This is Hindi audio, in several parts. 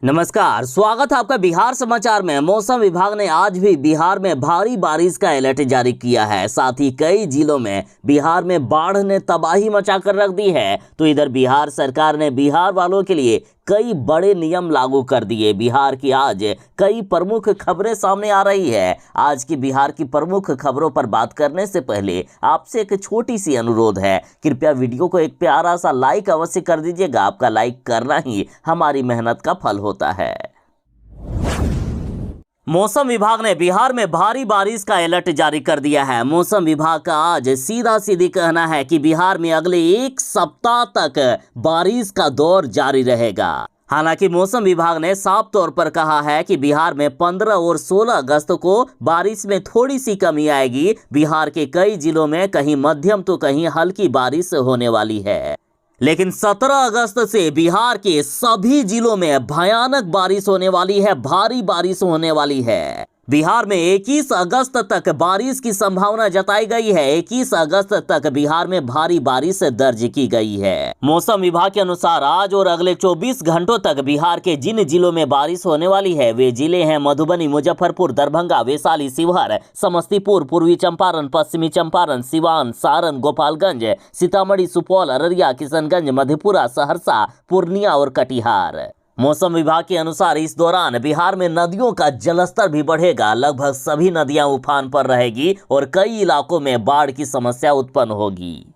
नमस्कार, स्वागत है आपका बिहार समाचार में। मौसम विभाग ने आज भी बिहार में भारी बारिश का अलर्ट जारी किया है। साथ ही कई जिलों में बिहार में बाढ़ ने तबाही मचाकर रख दी है। तो इधर बिहार सरकार ने बिहार वालों के लिए कई बड़े नियम लागू कर दिए। बिहार की आज कई प्रमुख खबरें सामने आ रही है। आज की बिहार की प्रमुख खबरों पर बात करने से पहले आपसे एक छोटी सी अनुरोध है, कृपया वीडियो को एक प्यारा सा लाइक अवश्य कर दीजिएगा। आपका लाइक करना ही हमारी मेहनत का फल होता है। मौसम विभाग ने बिहार में भारी बारिश का अलर्ट जारी कर दिया है। मौसम विभाग का आज सीधा सीधी कहना है कि बिहार में अगले एक सप्ताह तक बारिश का दौर जारी रहेगा। हालांकि मौसम विभाग ने साफ तौर पर कहा है कि बिहार में 15 और 16 अगस्त को बारिश में थोड़ी सी कमी आएगी। बिहार के कई जिलों में कहीं मध्यम तो कहीं हल्की बारिश होने वाली है, लेकिन 17 अगस्त से बिहार के सभी जिलों में भयानक बारिश होने वाली है, भारी बारिश होने वाली है। बिहार में 21 अगस्त तक बारिश की संभावना जताई गई है। 21 अगस्त तक बिहार में भारी बारिश दर्ज की गई है। मौसम विभाग के अनुसार आज और अगले 24 घंटों तक बिहार के जिन जिलों में बारिश होने वाली है वे जिले हैं मधुबनी, मुजफ्फरपुर, दरभंगा, वैशाली, शिवहर, समस्तीपुर, पूर्वी चंपारण, पश्चिमी चंपारण, सिवान, सारण, गोपालगंज, सीतामढ़ी, सुपौल, अररिया, किशनगंज, मधेपुरा, सहरसा, पूर्णिया और कटिहार। मौसम विभाग के अनुसार इस दौरान बिहार में नदियों का जलस्तर भी बढ़ेगा। लगभग सभी नदियां उफान पर रहेगी और कई इलाकों में बाढ़ की समस्या उत्पन्न होगी।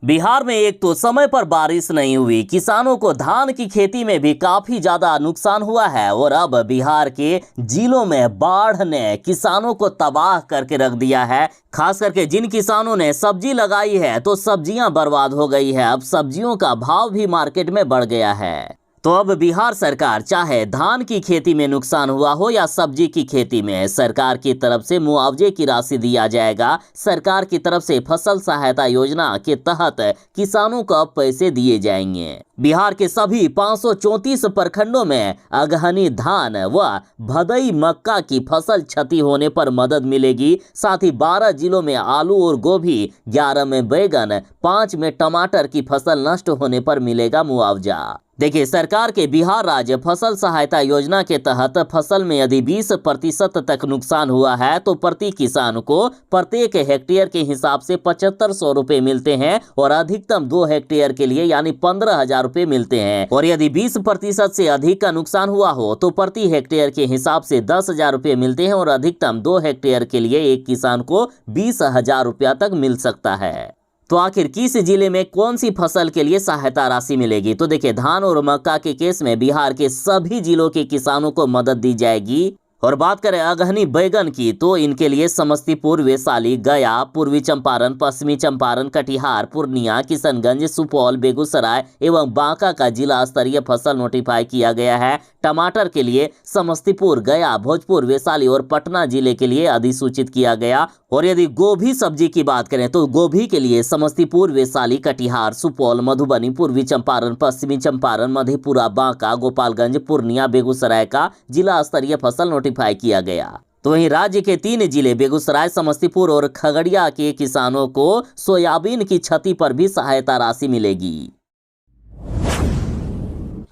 बिहार में एक तो समय पर बारिश नहीं हुई, किसानों को धान की खेती में भी काफी ज्यादा नुकसान हुआ है और अब बिहार के जिलों में बाढ़ ने किसानों को तबाह करके रख दिया है। खास करके जिन किसानों ने सब्जी लगाई है तो सब्जियां बर्बाद हो गई है। अब सब्जियों का भाव भी मार्केट में बढ़ गया है। तो अब बिहार सरकार चाहे धान की खेती में नुकसान हुआ हो या सब्जी की खेती में, सरकार की तरफ से मुआवजे की राशि दिया जाएगा। सरकार की तरफ से फसल सहायता योजना के तहत किसानों को अब पैसे दिए जाएंगे। बिहार के सभी 534 प्रखंडों में अगहनी धान व भदई मक्का की फसल क्षति होने पर मदद मिलेगी। साथ ही 12 जिलों में आलू और गोभी, 11 में बैगन, 5 में टमाटर की फसल नष्ट होने पर मिलेगा मुआवजा। देखिए, सरकार के बिहार राज्य फसल सहायता योजना के तहत फसल में यदि 20% तक नुकसान हुआ है तो प्रति किसान को प्रत्येक हेक्टेयर के हिसाब से 7500 रुपए मिलते हैं और अधिकतम 2 हेक्टेयर के लिए यानी 15,000 रुपए मिलते हैं। और यदि 20% से अधिक का नुकसान हुआ हो तो प्रति हेक्टेयर के हिसाब से 10,000 रुपए मिलते हैं और अधिकतम 2 हेक्टेयर के लिए एक किसान को 20,000 रुपया तक मिल सकता है। तो आखिर किस जिले में कौन सी फसल के लिए सहायता राशि मिलेगी? तो देखिए, धान और मक्का के केस में बिहार के सभी जिलों के किसानों को मदद दी जाएगी। और बात करें अगहनी बैगन की तो इनके लिए समस्तीपुर, वैशाली, गया, पूर्वी चंपारण, पश्चिमी चंपारण, कटिहार, पूर्णिया, किशनगंज, सुपौल, बेगूसराय एवं बांका का जिला स्तरीय फसल नोटिफाई किया गया है। टमाटर के लिए समस्तीपुर, गया, भोजपुर, वैशाली और पटना जिले के लिए अधिसूचित किया गया। और यदि गोभी सब्जी की बात करें तो गोभी के लिए समस्तीपुर, वैशाली, कटिहार, सुपौल, मधुबनी, पूर्वी चंपारण, पश्चिमी चंपारण, मधेपुरा, बांका, गोपालगंज, पूर्णिया, बेगूसराय का जिला स्तरीय फसल नोटिफाई किया गया। तो वहीं राज्य के 3 जिले बेगूसराय, समस्तीपुर और खगड़िया के किसानों को सोयाबीन की क्षति पर भी सहायता राशि मिलेगी।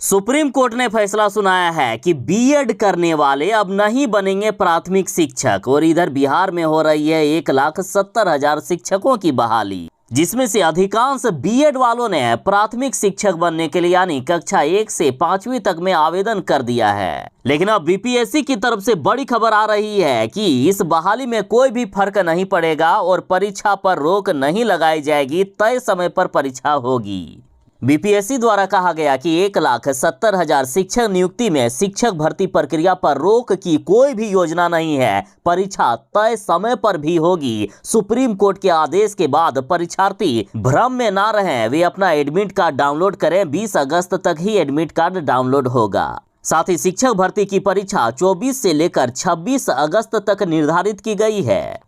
सुप्रीम कोर्ट ने फैसला सुनाया है कि बीएड करने वाले अब नहीं बनेंगे प्राथमिक शिक्षक। और इधर बिहार में हो रही है 1,70,000 शिक्षकों की बहाली, जिसमें से अधिकांश बीएड वालों ने प्राथमिक शिक्षक बनने के लिए यानी कक्षा 1 से 5वीं तक में आवेदन कर दिया है। लेकिन अब बीपीएससी की तरफ से बड़ी खबर आ रही है कि इस बहाली में कोई भी फर्क नहीं पड़ेगा और परीक्षा पर रोक नहीं लगाई जाएगी, तय समय पर परीक्षा होगी। बीपीएससी द्वारा कहा गया कि 1,70,000 शिक्षक नियुक्ति में शिक्षक भर्ती प्रक्रिया पर रोक की कोई भी योजना नहीं है। परीक्षा तय समय पर भी होगी। सुप्रीम कोर्ट के आदेश के बाद परीक्षार्थी भ्रम में ना रहें, वे अपना एडमिट कार्ड डाउनलोड करें। 20 अगस्त तक ही एडमिट कार्ड डाउनलोड होगा। साथ ही शिक्षक भर्ती की परीक्षा 24 से लेकर 26 अगस्त तक निर्धारित की गई है।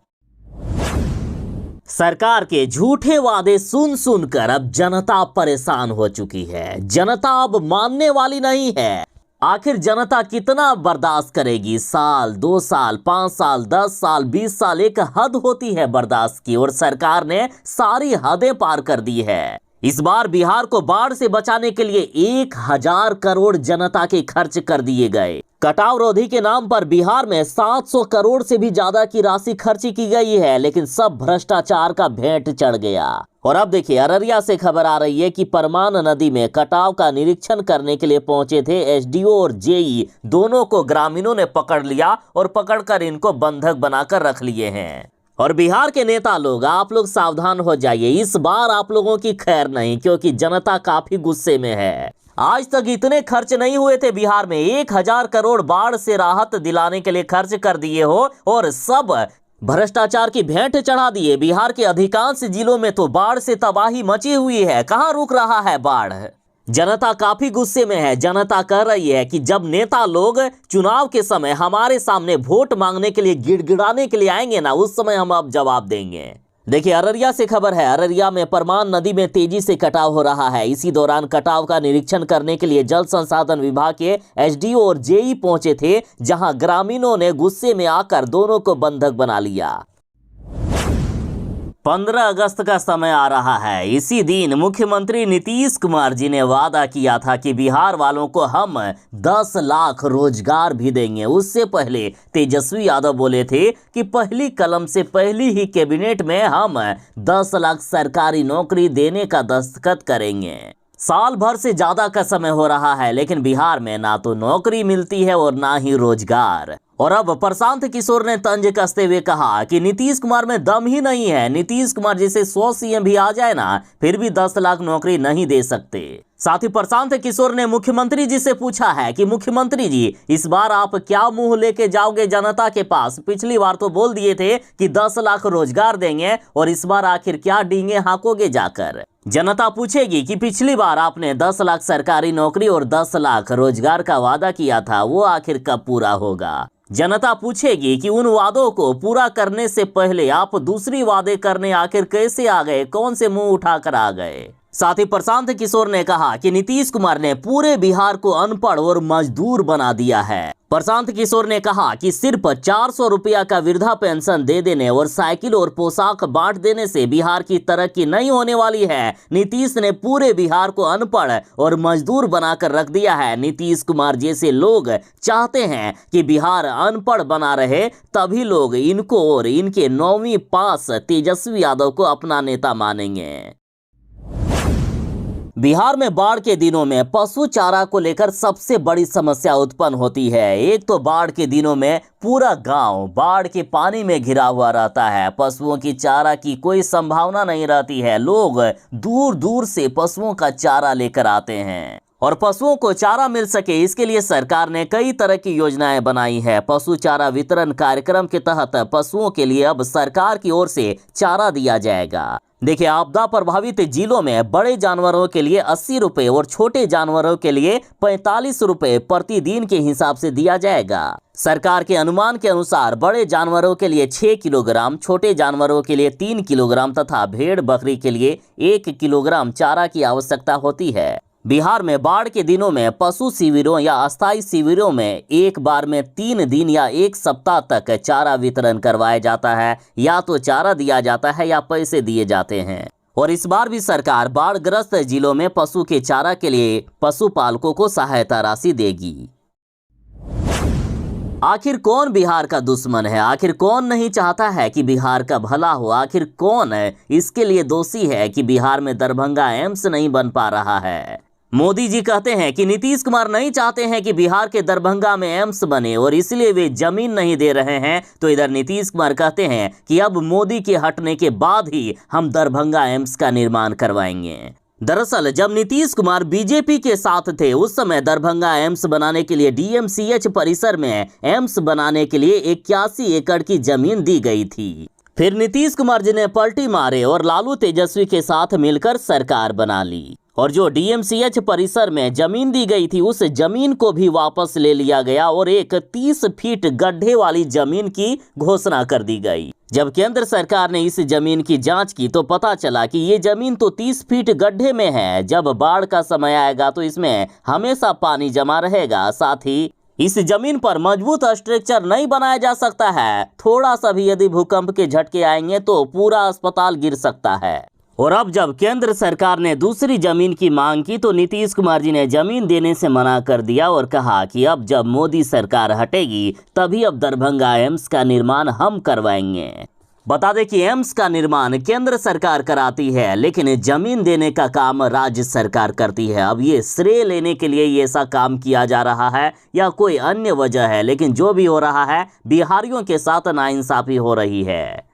सरकार के झूठे वादे सुन सुनकर अब जनता परेशान हो चुकी है। जनता अब मानने वाली नहीं है। आखिर जनता कितना बर्दाश्त करेगी? साल, 2 साल, 5 साल, 10 साल, 20 साल, एक हद होती है बर्दाश्त की और सरकार ने सारी हदें पार कर दी है। इस बार बिहार को बाढ़ से बचाने के लिए 1000 करोड़ जनता के खर्च कर दिए गए। कटाव रोधी के नाम पर बिहार में 700 करोड़ से भी ज्यादा की राशि खर्ची की गई है, लेकिन सब भ्रष्टाचार का भेंट चढ़ गया। और अब देखिए, अररिया से खबर आ रही है कि परमान नदी में कटाव का निरीक्षण करने के लिए पहुंचे थे एसडीओ और जेई। दोनों को ग्रामीणों ने पकड़ लिया और पकड़कर इनको बंधक बनाकर रख लिए हैं। और बिहार के नेता लोग, आप लोग सावधान हो जाइए, इस बार आप लोगों की खैर नहीं, क्योंकि जनता काफी गुस्से में है। आज तक इतने खर्च नहीं हुए थे बिहार में। 1000 करोड़ बाढ़ से राहत दिलाने के लिए खर्च कर दिए हो और सब भ्रष्टाचार की भेंट चढ़ा दिए। बिहार के अधिकांश जिलों में तो बाढ़ से तबाही मची हुई है। कहां रुक रहा है बाढ़? जनता काफी गुस्से में है। जनता कह रही है कि जब नेता लोग चुनाव के समय हमारे सामने वोट मांगने के लिए गिड़गिड़ाने के लिए आएंगे ना, उस समय हम अब जवाब देंगे। देखिए, अररिया से खबर है। अररिया में परमान नदी में तेजी से कटाव हो रहा है। इसी दौरान कटाव का निरीक्षण करने के लिए जल संसाधन विभाग के एसडीओ और जेई पहुंचे थे, जहां ग्रामीणों ने गुस्से में आकर दोनों को बंधक बना लिया। 15 अगस्त का समय आ रहा है। इसी दिन मुख्यमंत्री नीतीश कुमार जी ने वादा किया था कि बिहार वालों को हम 10 लाख रोजगार भी देंगे। उससे पहले तेजस्वी यादव बोले थे कि पहली कलम से पहली ही कैबिनेट में हम 10 लाख सरकारी नौकरी देने का दस्तखत करेंगे। साल भर से ज्यादा का समय हो रहा है, लेकिन बिहार में ना तो नौकरी मिलती है और ना ही रोजगार। और अब प्रशांत किशोर ने तंज कसते हुए कहा कि नीतीश कुमार में दम ही नहीं है। नीतीश कुमार जैसे 100 सीएम भी आ जाए ना, फिर भी 10 लाख नौकरी नहीं दे सकते। साथ ही प्रशांत किशोर ने मुख्यमंत्री जी से पूछा है कि मुख्यमंत्री जी, इस बार आप क्या मुंह लेके जाओगे जनता के पास? पिछली बार तो बोल दिए थे कि 10 लाख रोजगार देंगे, और इस बार आखिर क्या डींगे हाँकोगे जाकर? जनता पूछेगी कि पिछली बार आपने 10 लाख सरकारी नौकरी और 10 लाख रोजगार का वादा किया था, वो आखिर कब पूरा होगा? जनता पूछेगी कि उन वादों को पूरा करने से पहले आप दूसरी वादे करने आखिर कैसे आ गए? कौन से मुंह उठाकर आ गए? साथ ही प्रशांत किशोर ने कहा कि नीतीश कुमार ने पूरे बिहार को अनपढ़ और मजदूर बना दिया है। प्रशांत किशोर ने कहा कि सिर्फ 400 रुपया का वृद्धा पेंशन दे देने और साइकिल और पोशाक बांट देने से बिहार की तरक्की नहीं होने वाली है। नीतीश ने पूरे बिहार को अनपढ़ और मजदूर बनाकर रख दिया है। नीतीश कुमार जैसे लोग चाहते हैं कि बिहार अनपढ़ बना रहे, तभी लोग इनको और इनके 9वीं पास तेजस्वी यादव को अपना नेता मानेंगे। बिहार में बाढ़ के दिनों में पशु चारा को लेकर सबसे बड़ी समस्या उत्पन्न होती है। एक तो बाढ़ के दिनों में पूरा गांव बाढ़ के पानी में घिरा हुआ रहता है। पशुओं की चारा की कोई संभावना नहीं रहती है। लोग दूर दूर से पशुओं का चारा लेकर आते हैं, और पशुओं को चारा मिल सके इसके लिए सरकार ने कई तरह की योजनाएं बनाई है। पशु चारा वितरण कार्यक्रम के तहत पशुओं के लिए अब सरकार की ओर से चारा दिया जाएगा। देखिए, आपदा प्रभावित जिलों में बड़े जानवरों के लिए 80 रुपए और छोटे जानवरों के लिए 45 रुपए प्रतिदिन के हिसाब से दिया जाएगा। सरकार के अनुमान के अनुसार बड़े जानवरों के लिए 6 किलोग्राम, छोटे जानवरों के लिए 3 किलोग्राम तथा भेड़ बकरी के लिए 1 किलोग्राम चारा की आवश्यकता होती है। बिहार में बाढ़ के दिनों में पशु शिविरों या अस्थायी शिविरों में एक बार में 3 दिन या 1 सप्ताह तक चारा वितरण करवाया जाता है। या तो चारा दिया जाता है या पैसे दिए जाते हैं। और इस बार भी सरकार बाढ़ग्रस्त जिलों में पशु के चारा के लिए पशुपालकों को सहायता राशि देगी। आखिर कौन बिहार का दुश्मन है? आखिर कौन नहीं चाहता है कि बिहार का भला हो? आखिर कौन इसके लिए दोषी है कि बिहार में दरभंगा एम्स नहीं बन पा रहा है? मोदी जी कहते हैं कि नीतीश कुमार नहीं चाहते हैं कि बिहार के दरभंगा में एम्स बने और इसलिए वे जमीन नहीं दे रहे हैं। तो इधर नीतीश कुमार कहते हैं कि अब मोदी के हटने के बाद ही हम दरभंगा एम्स का निर्माण करवाएंगे। दरअसल जब नीतीश कुमार बीजेपी के साथ थे, उस समय दरभंगा एम्स बनाने के लिए डीएमसीएच परिसर में एम्स बनाने के लिए 81 एकड़ की जमीन दी गई थी। फिर नीतीश कुमार जी ने पलटी मारे और लालू तेजस्वी के साथ मिलकर सरकार बना ली, और जो डीएमसीएच परिसर में जमीन दी गई थी उस जमीन को भी वापस ले लिया गया और एक 30 फीट गड्ढे वाली जमीन की घोषणा कर दी गई। जब केंद्र सरकार ने इस जमीन की जांच की तो पता चला कि ये जमीन तो 30 फीट गड्ढे में है। जब बाढ़ का समय आएगा तो इसमें हमेशा पानी जमा रहेगा। साथ ही इस जमीन पर मजबूत स्ट्रक्चर नहीं बनाया जा सकता है। थोड़ा सा भी यदि भूकंप के झटके आएंगे तो पूरा अस्पताल गिर सकता है। और अब जब केंद्र सरकार ने दूसरी जमीन की मांग की तो नीतीश कुमार जी ने जमीन देने से मना कर दिया और कहा कि अब जब मोदी सरकार हटेगी तभी अब दरभंगा एम्स का निर्माण हम करवाएंगे। बता दें कि एम्स का निर्माण केंद्र सरकार कराती है, लेकिन जमीन देने का काम राज्य सरकार करती है। अब ये श्रेय लेने के लिए ये ऐसा काम किया जा रहा है या कोई अन्य वजह है, लेकिन जो भी हो रहा है बिहारियों के साथ नाइंसाफी हो रही है।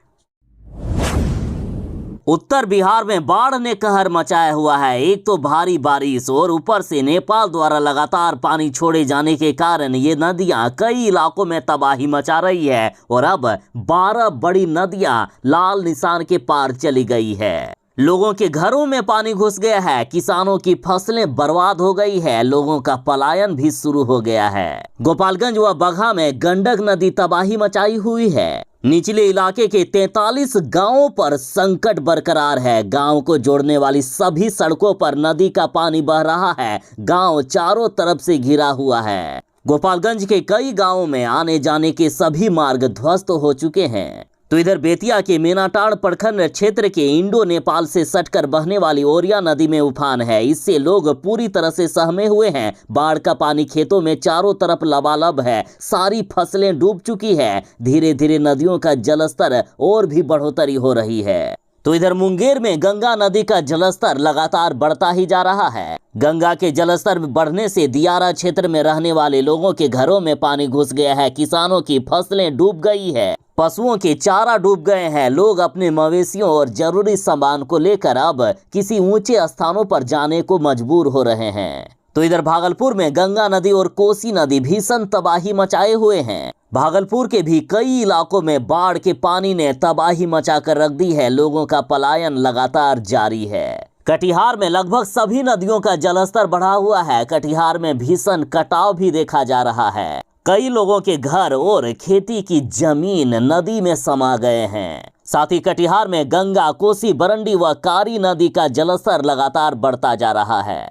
उत्तर बिहार में बाढ़ ने कहर मचाया हुआ है। एक तो भारी बारिश और ऊपर से नेपाल द्वारा लगातार पानी छोड़े जाने के कारण ये नदियां कई इलाकों में तबाही मचा रही है और अब 12 बड़ी नदियां लाल निशान के पार चली गई है। लोगों के घरों में पानी घुस गया है, किसानों की फसलें बर्बाद हो गई है, लोगों का पलायन भी शुरू हो गया है। गोपालगंज व बगहा में गंडक नदी तबाही मचाई हुई है। निचले इलाके के 43 गांवों पर संकट बरकरार है। गांव को जोड़ने वाली सभी सड़कों पर नदी का पानी बह रहा है। गांव चारों तरफ से घिरा हुआ है। गोपालगंज के कई गांवों में आने जाने के सभी मार्ग ध्वस्त हो चुके हैं। तो इधर बेतिया के मेनाटाड़ प्रखंड क्षेत्र के इंडो नेपाल से सटकर बहने वाली ओरिया नदी में उफान है। इससे लोग पूरी तरह से सहमे हुए हैं। बाढ़ का पानी खेतों में चारों तरफ लबालब है। सारी फसलें डूब चुकी है। धीरे धीरे नदियों का जलस्तर और भी बढ़ोतरी हो रही है। तो इधर मुंगेर में गंगा नदी का जलस्तर लगातार बढ़ता ही जा रहा है। गंगा के जलस्तर बढ़ने से दियारा क्षेत्र में रहने वाले लोगों के घरों में पानी घुस गया है। किसानों की फसलें डूब गई है। पशुओं के चारा डूब गए हैं। लोग अपने मवेशियों और जरूरी सामान को लेकर अब किसी ऊंचे स्थानों पर जाने को मजबूर हो रहे हैं। तो इधर भागलपुर में गंगा नदी और कोसी नदी भीषण तबाही मचाए हुए हैं। भागलपुर के भी कई इलाकों में बाढ़ के पानी ने तबाही मचाकर रख दी है। लोगों का पलायन लगातार जारी है। कटिहार में लगभग सभी नदियों का जलस्तर बढ़ा हुआ है। कटिहार में भीषण कटाव भी देखा जा रहा है। कई लोगों के घर और खेती की जमीन नदी में समा गए हैं। साथ ही कटिहार में गंगा, कोसी, बरंडी व कारी नदी का जलस्तर लगातार बढ़ता जा रहा है।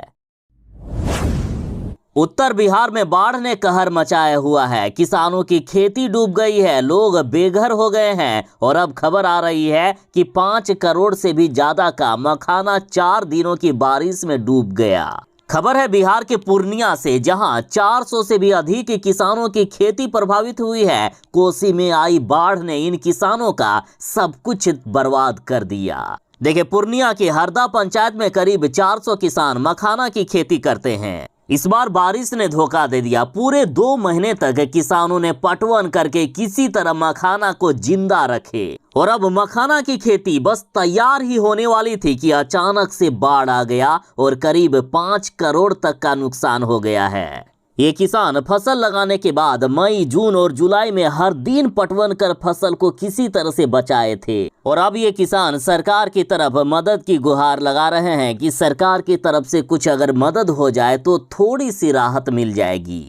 उत्तर बिहार में बाढ़ ने कहर मचाया हुआ है। किसानों की खेती डूब गई है। लोग बेघर हो गए हैं और अब खबर आ रही है कि 5 करोड़ से भी ज्यादा का मखाना 4 दिनों की बारिश में डूब गया। खबर है बिहार के पूर्णिया से, जहां 400 से भी अधिक किसानों की खेती प्रभावित हुई है। कोसी में आई बाढ़ ने इन किसानों का सब कुछ बर्बाद कर दिया। देखिए, पूर्णिया के हरदा पंचायत में करीब 400 किसान मखाना की खेती करते हैं। इस बार बारिश ने धोखा दे दिया। पूरे 2 महीने तक किसानों ने पटवन करके किसी तरह मखाना को जिंदा रखे और अब मखाना की खेती बस तैयार ही होने वाली थी कि अचानक से बाढ़ आ गया और करीब 5 करोड़ तक का नुकसान हो गया है। ये किसान फसल लगाने के बाद मई, जून और जुलाई में हर दिन पटवन कर फसल को किसी तरह से बचाए थे और अब ये किसान सरकार की तरफ मदद की गुहार लगा रहे हैं कि सरकार की तरफ से कुछ अगर मदद हो जाए तो थोड़ी सी राहत मिल जाएगी।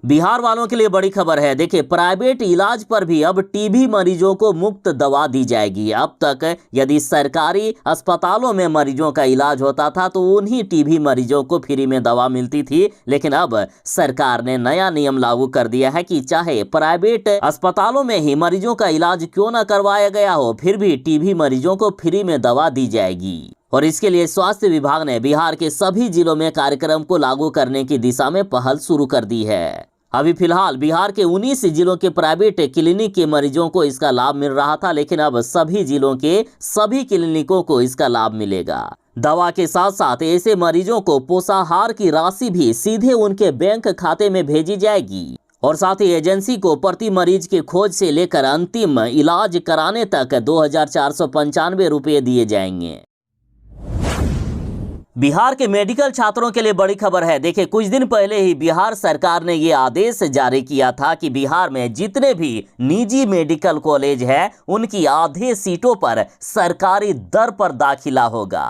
बिहार वालों के लिए बड़ी खबर है। देखिए, प्राइवेट इलाज पर भी अब टीबी मरीजों को मुफ्त दवा दी जाएगी। अब तक यदि सरकारी अस्पतालों में मरीजों का इलाज होता था तो उन्हीं टीबी मरीजों को फ्री में दवा मिलती थी, लेकिन अब सरकार ने नया नियम लागू कर दिया है कि चाहे प्राइवेट अस्पतालों में ही मरीजों का इलाज क्यों न करवाया गया हो, फिर भी टीबी मरीजों को फ्री में दवा दी जाएगी। और इसके लिए स्वास्थ्य विभाग ने बिहार के सभी जिलों में कार्यक्रम को लागू करने की दिशा में पहल शुरू कर दी है। अभी फिलहाल बिहार के 19 जिलों के प्राइवेट क्लिनिक के मरीजों को इसका लाभ मिल रहा था, लेकिन अब सभी जिलों के सभी क्लिनिकों को इसका लाभ मिलेगा। दवा के साथ साथ ऐसे मरीजों को पोषाहार की राशि भी सीधे उनके बैंक खाते में भेजी जाएगी और साथ ही एजेंसी को प्रति मरीज के खोज से लेकर अंतिम इलाज कराने तक 2495 रुपये दिए जाएंगे। बिहार के मेडिकल छात्रों के लिए बड़ी खबर है। देखिए, कुछ दिन पहले ही बिहार सरकार ने ये आदेश जारी किया था कि बिहार में जितने भी निजी मेडिकल कॉलेज हैं उनकी आधे सीटों पर सरकारी दर पर दाखिला होगा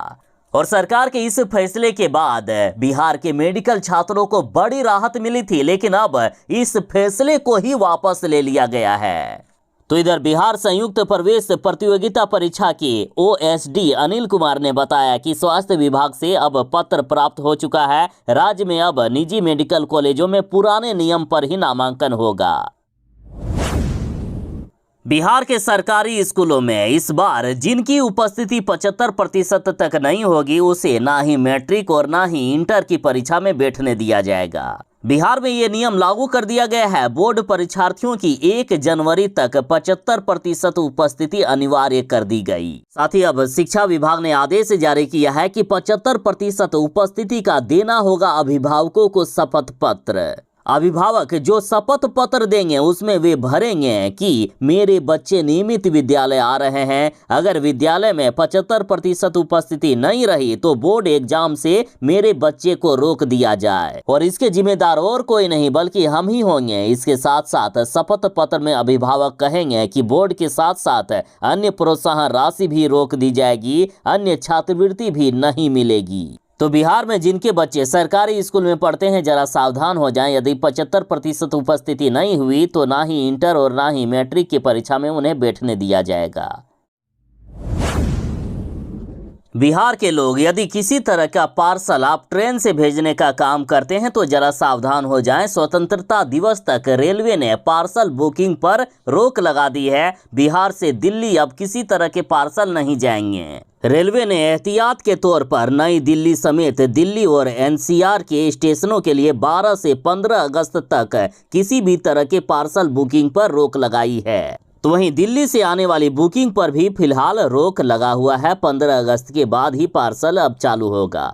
और सरकार के इस फैसले के बाद बिहार के मेडिकल छात्रों को बड़ी राहत मिली थी, लेकिन अब इस फैसले को ही वापस ले लिया गया है। तो इधर बिहार संयुक्त प्रवेश प्रतियोगिता परीक्षा के OSD अनिल कुमार ने बताया कि स्वास्थ्य विभाग से अब पत्र प्राप्त हो चुका है। राज्य में अब निजी मेडिकल कॉलेजों में पुराने नियम पर ही नामांकन होगा। बिहार के सरकारी स्कूलों में इस बार जिनकी उपस्थिति 75% तक नहीं होगी उसे ना ही मैट्रिक और ना ही इंटर की परीक्षा में बैठने दिया जाएगा। बिहार में ये नियम लागू कर दिया गया है। बोर्ड परीक्षार्थियों की 1 जनवरी तक 75% उपस्थिति अनिवार्य कर दी गई। साथ ही अब शिक्षा विभाग ने आदेश जारी किया है कि 75% उपस्थिति का देना होगा अभिभावकों को शपथ पत्र। अभिभावक जो शपथ पत्र देंगे उसमें वे भरेंगे कि मेरे बच्चे नियमित विद्यालय आ रहे हैं। अगर विद्यालय में 75% उपस्थिति नहीं रही तो बोर्ड एग्जाम से मेरे बच्चे को रोक दिया जाए और इसके जिम्मेदार और कोई नहीं बल्कि हम ही होंगे। इसके साथ साथ शपथ पत्र में अभिभावक कहेंगे कि बोर्ड के साथ साथ अन्य प्रोत्साहन राशि भी रोक दी जाएगी, अन्य छात्रवृत्ति भी नहीं मिलेगी। तो बिहार में जिनके बच्चे सरकारी स्कूल में पढ़ते हैं जरा सावधान हो जाएं। यदि 75% उपस्थिति नहीं हुई तो ना ही इंटर और ना ही मैट्रिक की परीक्षा में उन्हें बैठने दिया जाएगा। बिहार के लोग यदि किसी तरह का पार्सल आप ट्रेन से भेजने का काम करते हैं तो जरा सावधान हो जाएं। स्वतंत्रता दिवस तक रेलवे ने पार्सल बुकिंग पर रोक लगा दी है। बिहार से दिल्ली अब किसी तरह के पार्सल नहीं जाएंगे। रेलवे ने एहतियात के तौर पर नई दिल्ली समेत दिल्ली और एनसीआर के स्टेशनों के लिए 12 से 15 अगस्त तक किसी भी तरह के पार्सल बुकिंग पर रोक लगाई है। तो वहीं दिल्ली से आने वाली बुकिंग पर भी फिलहाल रोक लगा हुआ है। 15 अगस्त के बाद ही पार्सल अब चालू होगा।